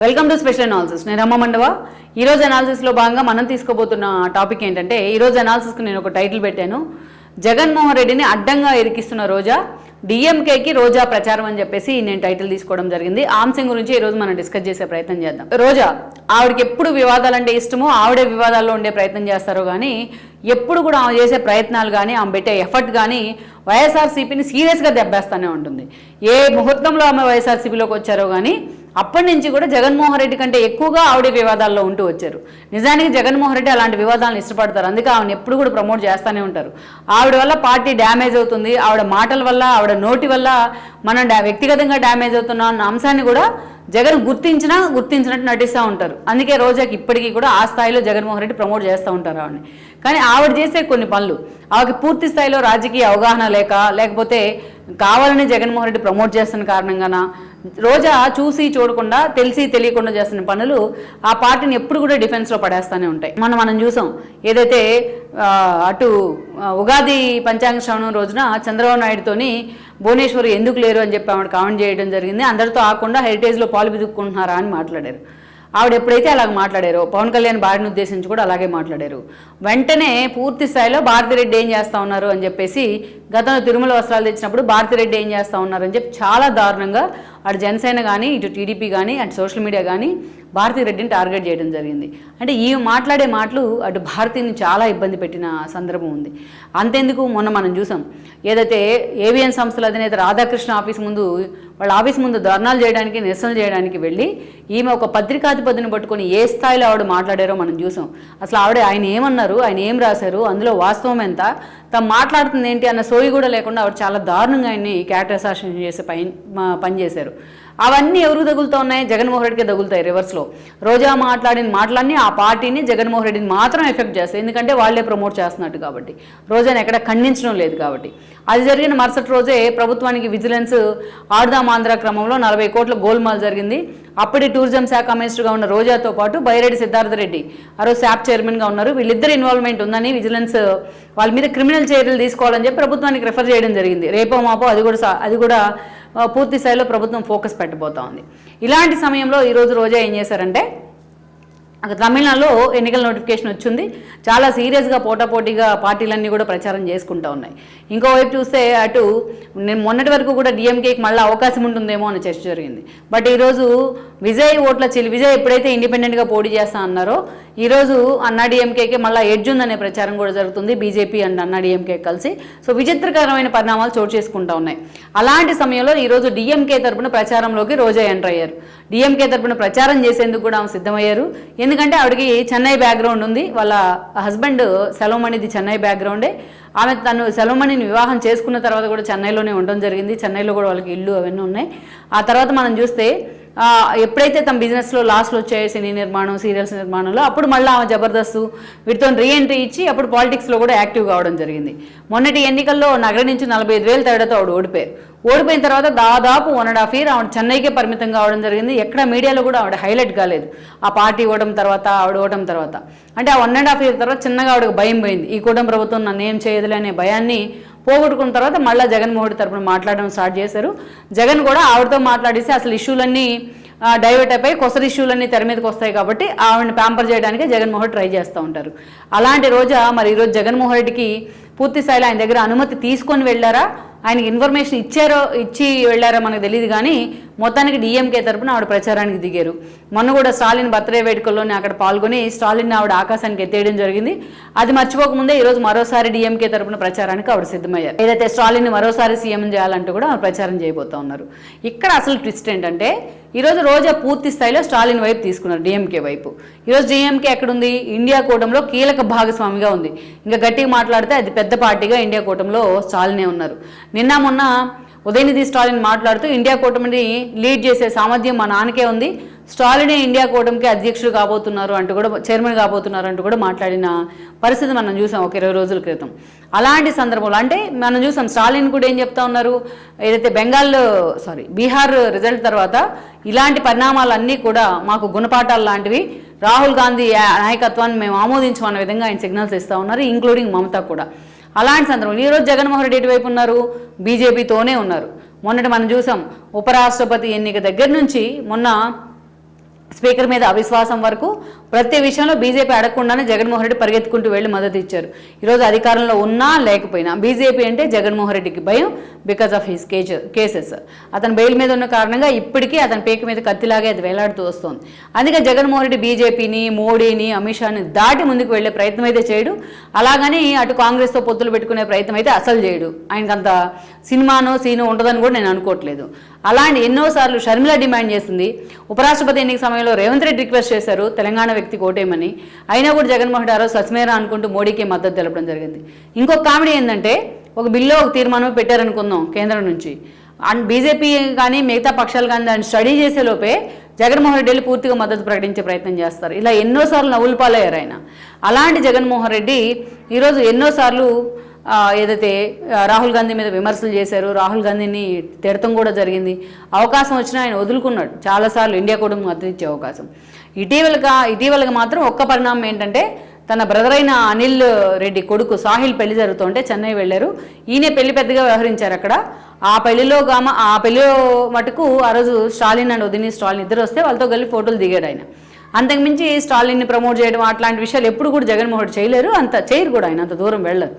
Welcome to special analysis. నేను రమ్మ మండవ. ఈరోజు అనాలిసిస్లో భాగంగా మనం తీసుకోబోతున్న టాపిక్ ఏంటంటే, ఈరోజు అనాలిసిస్కి నేను ఒక టైటిల్ పెట్టాను, జగన్మోహన్ రెడ్డిని అడ్డంగా ఇరికిస్తున్న రోజా, డిఎంకేకి రోజా ప్రచారం అని చెప్పేసి నేను టైటిల్ తీసుకోవడం జరిగింది. ఆ అంశం గురించి ఈరోజు మనం డిస్కస్ చేసే ప్రయత్నం చేద్దాం. రోజా, ఆవిడకి ఎప్పుడు వివాదాలంటే ఇష్టమో ఆవిడే వివాదాల్లో ఉండే ప్రయత్నం చేస్తారో కానీ, ఎప్పుడు కూడా ఆమె చేసే ప్రయత్నాలు కానీ ఆమె పెట్టే ఎఫర్ట్ కానీ వైఎస్ఆర్సీపీని సీరియస్గా దెబ్బేస్తూనే ఉంటుంది. ఏ ముహూర్తంలో ఆమె వైఎస్ఆర్సీపీలోకి వచ్చారో కానీ అప్పటి నుంచి కూడా జగన్మోహన్ రెడ్డి కంటే ఎక్కువగా ఆవిడే వివాదాల్లో ఉంటూ వచ్చారు. నిజానికి జగన్మోహన్ రెడ్డి అలాంటి వివాదాలను ఇష్టపడతారు, అందుకే ఆవిడని ఎప్పుడు కూడా ప్రమోట్ చేస్తూనే ఉంటారు. ఆవిడ వల్ల పార్టీ డ్యామేజ్ అవుతుంది, ఆవిడ మాటల వల్ల ఆవిడ నోటి వల్ల మనం వ్యక్తిగతంగా డ్యామేజ్ అవుతున్న అంశాన్ని కూడా జగన్ గుర్తించినట్టు నటిస్తూ ఉంటారు. అందుకే రోజాకి ఇప్పటికీ కూడా ఆ స్థాయిలో జగన్మోహన్ రెడ్డి ప్రమోట్ చేస్తూ ఉంటారు ఆవిడని. కానీ ఆవిడ చేసే కొన్ని పనులు ఆవిడకి పూర్తి స్థాయిలో రాజకీయ అవగాహన లేకపోతే కావాలని జగన్మోహన్ రెడ్డి ప్రమోట్ చేస్తున్న కారణంగానా, రోజా చూసి చూడకుండా తెలిసి తెలియకుండా చేస్తున్న పనులు ఆ పార్టీని ఎప్పుడు కూడా డిఫెన్స్లో పడేస్తూనే ఉంటాయి. మనం చూసాం, ఏదైతే అటు ఉగాది పంచాంగ శ్రవణం రోజున చంద్రబాబు నాయుడుతోని భువనేశ్వర్ ఎందుకు లేరు అని చెప్పి ఆవిడ కామెంట్ చేయడం జరిగింది. అందరితో ఆకుండా హెరిటేజ్లో పాలు బిదుక్కుంటున్నారా అని మాట్లాడారు. ఆవిడ ఎప్పుడైతే అలాగ మాట్లాడారో పవన్ కళ్యాణ్ భార్యను ఉద్దేశించి కూడా అలాగే మాట్లాడారు. వెంటనే పూర్తి స్థాయిలో భారతిరెడ్డి ఏం చేస్తూ ఉన్నారు అని చెప్పేసి, గతంలో తిరుమల వస్త్రాలు తెచ్చినప్పుడు భారతిరెడ్డి ఏం చేస్తూ ఉన్నారు అని చెప్పి చాలా దారుణంగా అటు జనసేన కానీ ఇటు టీడీపీ కానీ అటు సోషల్ మీడియా కానీ భారతిరెడ్డిని టార్గెట్ చేయడం జరిగింది. అంటే ఈ మాట్లాడే మాటలు అటు భారతిని చాలా ఇబ్బంది పెట్టిన సందర్భం ఉంది. అంతెందుకు, మొన్న మనం చూసాం, ఏదైతే ఏవిఎన్ సంస్థల అధినేత రాధాకృష్ణ వాళ్ళ ఆఫీస్ ముందు ధర్నాలు చేయడానికి, నిరసనలు చేయడానికి వెళ్ళి ఈమె ఒక పత్రికాధిపతిని పట్టుకొని ఏ స్థాయిలో ఆవిడ మాట్లాడారో మనం చూసాం. అసలు ఆయన ఏమన్నారు, ఆయన ఏం రాశారు, అందులో వాస్తవం ఎంత, తను మాట్లాడుతుంది ఏంటి అన్న సోయి కూడా లేకుండా ఆవిడ చాలా దారుణంగా ఆయన్ని క్యారెక్టర్ అసాసినేషన్ చేసే పని చేశారు. అవన్నీ ఎవరు తగులుతూ ఉన్నాయి? జగన్మోహన్ రెడ్డికి తగులుతాయి రివర్స్లో. రోజా మాట్లాడిన మాటలన్నీ ఆ పార్టీని, జగన్మోహన్ రెడ్డిని మాత్రం ఎఫెక్ట్ చేస్తాయి. ఎందుకంటే వాళ్ళే ప్రమోట్ చేస్తున్నట్టు కాబట్టి, రోజాని ఎక్కడ ఖండించడం లేదు కాబట్టి. అది జరిగిన మరుసటి రోజే ప్రభుత్వానికి విజిలెన్స్ ఆడుదాం ఆంధ్ర క్రమంలో 40 కోట్ల గోల్మాల్ జరిగింది. అప్పటి టూరిజం శాఖ మినిస్టర్గా ఉన్న రోజాతో పాటు బైరెడ్డి సిద్ధార్థ రెడ్డి ఆ రోజు శాప్ చైర్మన్గా ఉన్నారు. వీళ్ళిద్దరు ఇన్వాల్వ్మెంట్ ఉందని విజిలెన్స్ వాళ్ళ మీద క్రిమినల్ చర్యలు తీసుకోవాలని చెప్పి ప్రభుత్వానికి రిఫర్ చేయడం జరిగింది. రేపో మాపో అది కూడా పూర్తి స్థాయిలో ప్రభుత్వం ఫోకస్ పెట్టబోతా ఉంది. ఇలాంటి సమయంలో ఈరోజు రోజా ఏం చేశారంటే, అక్కడ తమిళనాడులో ఎన్నికల నోటిఫికేషన్ వచ్చింది. చాలా సీరియస్గా పోటాపోటీగా పార్టీలన్నీ కూడా ప్రచారం చేసుకుంటూ ఉన్నాయి. ఇంకోవైపు చూస్తే అటు మొన్నటి వరకు కూడా డిఎంకేకి మళ్ళీ అవకాశం ఉంటుందేమో అని చర్చ జరిగింది. బట్ ఈరోజు విజయ్ ఎప్పుడైతే ఇండిపెండెంట్గా పోటీ చేస్తా అన్నారో, ఈరోజు అన్నా డిఎంకేకి మళ్ళీ ఎడ్జ్ ఉందనే ప్రచారం కూడా జరుగుతుంది, బీజేపీ అండ్ అన్నా డిఎంకే కలిసి. సో విచిత్రకరమైన పరిణామాలు చోటు చేసుకుంటూ ఉన్నాయి. అలాంటి సమయంలో ఈరోజు డిఎంకే తరపున ప్రచారంలోకి రోజా ఎంటర్ అయ్యారు. డిఎంకే తరపున ప్రచారం చేసేందుకు కూడా ఆమె సిద్ధమయ్యారు. ఎందుకంటే ఆవిడకి చెన్నై బ్యాక్గ్రౌండ్ ఉంది, వాళ్ళ హస్బెండ్ సెలవుమణిది చెన్నై బ్యాక్గ్రౌండే. తను సెలవుమణిని వివాహం చేసుకున్న తర్వాత కూడా చెన్నైలోనే ఉండడం జరిగింది. చెన్నైలో కూడా వాళ్ళకి ఇల్లు అవన్నీ ఉన్నాయి. ఆ తర్వాత మనం చూస్తే ఎప్పుడైతే తమ బిజినెస్లో లాస్లో వచ్చాయి, సినీ నిర్మాణం, సీరియల్స్ నిర్మాణంలో, అప్పుడు మళ్ళీ ఆమె జబర్దస్త్ వీటితో రీఎంట్రీ ఇచ్చి అప్పుడు పాలిటిక్స్లో కూడా యాక్టివ్ కావడం జరిగింది. మొన్నటి ఎన్నికల్లో నగరం నుంచి 45,000 తేడాతో ఆవిడ ఓడిపోయిన తర్వాత దాదాపు 1.5 year ఆవిడ చెన్నైకే పరిమితం కావడం జరిగింది. ఎక్కడ మీడియాలో కూడా ఆవిడ హైలైట్ కాలేదు. ఆ పార్టీ ఓవడం తర్వాత, ఆవిడ ఓవడం తర్వాత, అంటే ఆ 1.5 year తర్వాత చిన్నగా ఆవిడకు భయం పోయింది. ఈ కూటమి ప్రభుత్వం నన్ను ఏం చేయదులే అనే భయాన్ని పోగొట్టుకున్న తర్వాత మళ్ళీ జగన్మోహన్ రెడ్డి తరపున మాట్లాడడం స్టార్ట్ చేశారు. జగన్ కూడా ఆవిడతో మాట్లాడేసి అసలు ఇష్యూలన్నీ డైవర్ట్ అయిపోయి కొసరి ఇష్యూలన్నీ తెర మీదకి వస్తాయి కాబట్టి ఆవిడని ప్యాంపర్ చేయడానికి జగన్మోహన్ రెడ్డి ట్రై చేస్తూ ఉంటారు. అలాంటి రోజా మరి ఈరోజు జగన్మోహన్ రెడ్డికి పూర్తి స్థాయిలో ఆయన దగ్గర అనుమతి తీసుకొని వెళ్ళారా, ఆయనకి ఇన్ఫర్మేషన్ ఇచ్చి వెళ్ళారా మనకు తెలియదు. కానీ మొత్తానికి డిఎంకే తరపున ఆవిడ ప్రచారానికి దిగారు. మొన్న కూడా స్టాలిన్ బర్త్డే వేడుకల్లోనే అక్కడ పాల్గొని స్టాలిన్ ఆవిడ ఆకాశానికి ఎత్తేయడం జరిగింది. అది మర్చిపోకముందే ఈరోజు మరోసారి డిఎంకే తరపున ప్రచారానికి ఆవిడ సిద్ధమయ్యారు. ఏదైతే స్టాలిన్ మరోసారి సీఎం చేయాలంటూ కూడా ఆవిడ ప్రచారం చేయబోతా ఉన్నారు. ఇక్కడ అసలు ట్విస్ట్ ఏంటంటే, ఈరోజు రోజా పూర్తి స్థాయిలో స్టాలిన్ వైపు తీసుకున్నారు, డిఎంకే వైపు. ఈరోజు డిఎంకే ఎక్కడుంది? ఇండియా కూటమిలో కీలక భాగస్వామిగా ఉంది. ఇంకా గట్టిగా మాట్లాడితే అది పెద్ద పార్టీగా ఇండియా కూటమిలో స్టాలినే ఉన్నారు. నిన్న మొన్న ఉదయనిధి స్టాలిన్ మాట్లాడుతూ ఇండియా కూటమిని లీడ్ చేసే సామర్థ్యం మా నాన్నకే ఉంది, స్టాలినే ఇండియా కూటమికి అధ్యక్షుడు కాబోతున్నారు అంటూ కూడా, చైర్మన్ కాబోతున్నారు అంటూ కూడా మాట్లాడిన పరిస్థితి మనం చూసాం ఒక 20 రోజుల క్రితం. అలాంటి సందర్భంలో అంటే మనం చూసాం స్టాలిన్ కూడా ఏం చెప్తా ఉన్నారు, ఏదైతే బీహార్ రిజల్ట్ తర్వాత ఇలాంటి పరిణామాలన్నీ కూడా మాకు గుణపాఠాలు లాంటివి, రాహుల్ గాంధీ నాయకత్వాన్ని మేము ఆమోదించమన్న విధంగా ఆయన సిగ్నల్స్ ఇస్తూ ఉన్నారు, ఇంక్లూడింగ్ మమతా కూడా. అలాంటి సందర్భంలో ఈరోజు జగన్మోహన్ రెడ్డి ఎటువైపు ఉన్నారు? బీజేపీతోనే ఉన్నారు. మొన్నటి మనం చూసాం ఉపరాష్ట్రపతి ఎన్నిక దగ్గర నుంచి మొన్న స్పీకర్ మీద అవిశ్వాసం వరకు ప్రతి విషయంలో బీజేపీ అడగకుండానే జగన్మోహన్ రెడ్డి పరిగెత్తుకుంటూ వెళ్ళి మద్దతు ఇచ్చారు. ఈరోజు అధికారంలో ఉన్నా లేకపోయినా బీజేపీ అంటే జగన్మోహన్ రెడ్డికి భయం బికాస్ ఆఫ్ హిస్ కేసెస్. అతను బెయిల్ మీద ఉన్న కారణంగా ఇప్పటికీ అతని పేక మీద కత్తిలాగే అది వేలాడుతూ వస్తుంది. అందుకే జగన్మోహన్ రెడ్డి బీజేపీని, మోడీని, అమిత్ షాని దాటి ముందుకు వెళ్లే ప్రయత్నం అయితే చేయడు. అలాగని అటు కాంగ్రెస్తో పొత్తులు పెట్టుకునే ప్రయత్నం అయితే అసలు చేయడు. ఆయనకంత సినిమానో సీను ఉండదని కూడా నేను అనుకోవట్లేదు. అలాంటి ఎన్నోసార్లు షర్మిల డిమాండ్ చేసింది. ఉపరాష్ట్రపతి ఎన్నిక సమయంలో రేవంత్ రెడ్డి రిక్వెస్ట్ చేశారు తెలంగాణ వ్యక్తికి ఓటేయమని. అయినా కూడా జగన్మోహన్ రెడ్డి ఆ రోజు సస్మేరా అనుకుంటూ మోడీకి మద్దతు తెలపడం జరిగింది. ఇంకొక కామెడీ ఏంటంటే ఒక బిల్లు ఒక తీర్మానం పెట్టారనుకుందాం కేంద్రం నుంచి, అండ్ బీజేపీ కానీ మిగతా పక్షాలు కానీ దాన్ని స్టడీ చేసే లోపే జగన్మోహన్ రెడ్డి వెళ్ళి పూర్తిగా మద్దతు ప్రకటించే ప్రయత్నం చేస్తారు. ఇలా ఎన్నోసార్లు నవ్వులు పాలయ్యారు ఆయన. అలాంటి జగన్మోహన్ రెడ్డి ఈరోజు ఎన్నోసార్లు ఏదైతే రాహుల్ గాంధీ మీద విమర్శలు చేశారు, రాహుల్ గాంధీని తిడతం కూడా జరిగింది. అవకాశం వచ్చినా ఆయన వదులుకున్నాడు చాలాసార్లు ఇండియా కూడా మద్దతు ఇచ్చే అవకాశం. ఇటీవలగా మాత్రం ఒక్క పరిణామం ఏంటంటే తన బ్రదర్ అయిన అనిల్ రెడ్డి కొడుకు సాహిల్ పెళ్లి జరుగుతుంటే చెన్నై వెళ్ళారు. ఈయన పెళ్లి పెద్దగా వ్యవహరించారు అక్కడ. ఆ పెళ్లిలో మటుకు ఆ రోజు స్టాలిన్ అండ్ ఉదయనిధి స్టాలిన్ ఇద్దరు వస్తే వాళ్ళతో కలిసి ఫోటోలు దిగాడు ఆయన. అంతకుమించి స్టాలిన్ని ప్రమోట్ చేయడం అట్లాంటి విషయాలు ఎప్పుడు కూడా జగన్మోహన్ రెడ్డి చేయలేరు, చేయరు కూడా ఆయన, అంత దూరం వెళ్ళరు.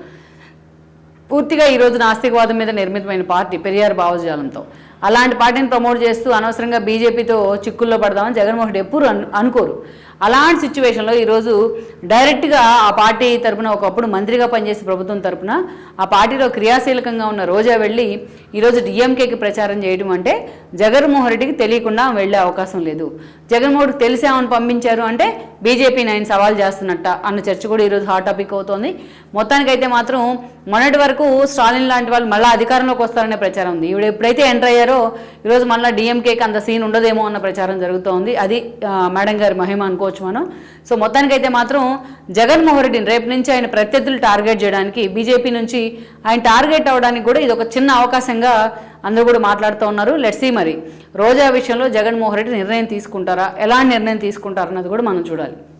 పూర్తిగా ఈరోజు నాస్తికవాదం మీద నిర్మితమైన పార్టీ పెరియార్ భావజాలంతో. అలాంటి పార్టీని ప్రమోట్ చేస్తూ అనవసరంగా బీజేపీతో చిక్కుల్లో పడదామని జగన్మోహన్ రెడ్డి ఎప్పుడు అనుకోరు. అలాంటి సిచ్యువేషన్లో ఈరోజు డైరెక్ట్గా ఆ పార్టీ తరపున ఒకప్పుడు మంత్రిగా పనిచేసే ప్రభుత్వం తరపున ఆ పార్టీలో క్రియాశీలకంగా ఉన్న రోజా వెళ్ళి ఈరోజు డిఎంకేకి ప్రచారం చేయడం అంటే జగన్మోహన్ రెడ్డికి తెలియకుండా వెళ్ళే అవకాశం లేదు. జగన్మోహన్ రెడ్డికి తెలిసామని పంపించారు అంటే బీజేపీని ఆయన సవాల్ చేస్తున్నట్ట అన్న చర్చ కూడా ఈరోజు హాట్ టాపిక్ అవుతోంది. మొత్తానికైతే మాత్రం మొన్నటి వరకు స్టాలిన్ లాంటి వాళ్ళు మళ్ళీ అధికారంలోకి వస్తారనే ప్రచారం ఉంది. ఈవిడ ఎప్పుడైతే ఎంటర్ అయ్యారో ఈరోజు మళ్ళీ డిఎంకేకి అంత సీన్ ఉండదేమో అన్న ప్రచారం జరుగుతోంది. అది మేడం గారి మహిమ అనుకోవచ్చు మనం. సో మొత్తానికైతే మాత్రం జగన్మోహన్ రెడ్డిని రేపు నుంచి ఆయన ప్రత్యర్థులు టార్గెట్ చేయడానికి, బీజేపీ నుంచి ఆయన టార్గెట్ అవ్వడానికి కూడా ఇది ఒక చిన్న అవకాశంగా అందరూ కూడా మాట్లాడుతూ ఉన్నారు. లెట్స్ సీ మరి రోజా విషయంలో జగన్మోహన్ రెడ్డి నిర్ణయం తీసుకుంటారా, ఎలాంటి నిర్ణయం తీసుకుంటారన్నది కూడా మనం చూడాలి.